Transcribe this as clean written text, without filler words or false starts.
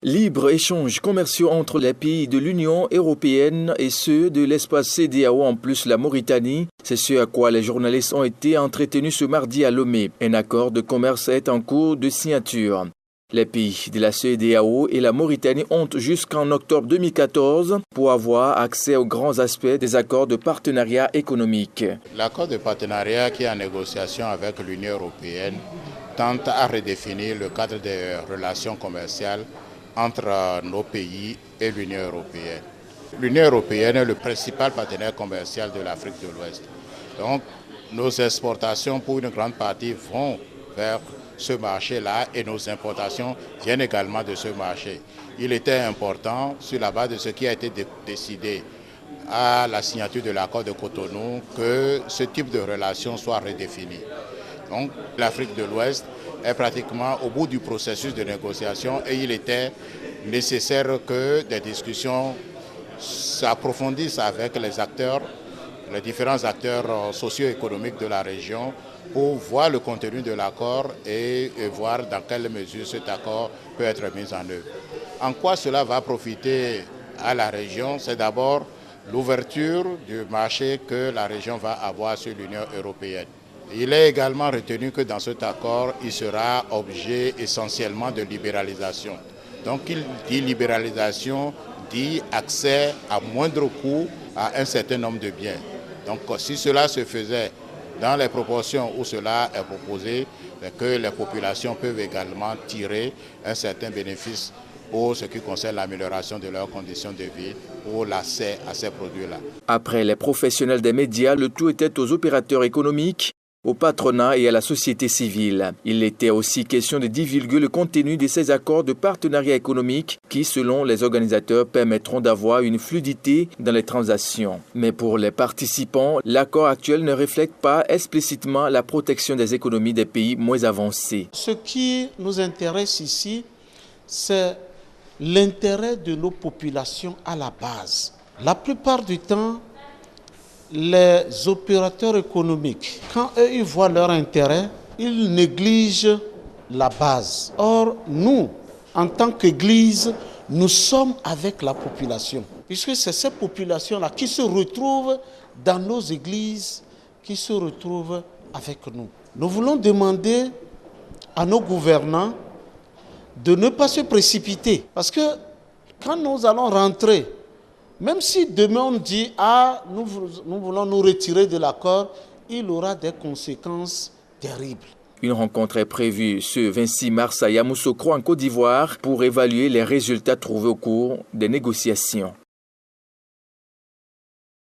Libre-échange commerciaux entre les pays de l'Union européenne et ceux de l'espace CEDEAO en plus la Mauritanie, c'est ce à quoi les journalistes ont été entretenus ce mardi à Lomé. Un accord de commerce est en cours de signature. Les pays de la CEDEAO et la Mauritanie ont jusqu'en octobre 2014 pour avoir accès aux grands aspects des accords de partenariat économique. L'accord de partenariat qui est en négociation avec l'Union européenne tente à redéfinir le cadre des relations commerciales entre nos pays et l'Union européenne. L'Union européenne est le principal partenaire commercial de l'Afrique de l'Ouest. Donc, nos exportations, pour une grande partie, vont vers ce marché-là et nos importations viennent également de ce marché. Il était important, sur la base de ce qui a été décidé à la signature de l'accord de Cotonou, que ce type de relation soit redéfini. Donc, l'Afrique de l'Ouest est pratiquement au bout du processus de négociation et il était nécessaire que des discussions s'approfondissent avec les différents acteurs socio-économiques de la région pour voir le contenu de l'accord et voir dans quelle mesure cet accord peut être mis en œuvre. En quoi cela va profiter à la région? C'est d'abord l'ouverture du marché que la région va avoir sur l'Union européenne. Il est également retenu que dans cet accord, il sera objet essentiellement de libéralisation. Donc il dit libéralisation, dit accès à moindre coût à un certain nombre de biens. Donc si cela se faisait dans les proportions où cela est proposé, que les populations peuvent également tirer un certain bénéfice pour ce qui concerne l'amélioration de leurs conditions de vie, pour l'accès à ces produits-là. Après les professionnels des médias, le tout était aux opérateurs économiques, au patronat et à la société civile. Il était aussi question de divulguer le contenu de ces accords de partenariat économique qui, selon les organisateurs, permettront d'avoir une fluidité dans les transactions. Mais pour les participants, l'accord actuel ne reflète pas explicitement la protection des économies des pays moins avancés. Ce qui nous intéresse ici, c'est l'intérêt de nos populations à la base. La plupart du temps, les opérateurs économiques, quand eux ils voient leur intérêt, ils négligent la base. Or, nous, en tant qu'Église, nous sommes avec la population. Puisque c'est ces populations-là qui se retrouvent dans nos églises, qui se retrouvent avec nous. Nous voulons demander à nos gouvernants de ne pas se précipiter. Parce que quand nous allons rentrer, même si demain on dit « Ah, nous voulons nous retirer de l'accord », il aura des conséquences terribles. Une rencontre est prévue ce 26 mars à Yamoussoukro en Côte d'Ivoire pour évaluer les résultats trouvés au cours des négociations.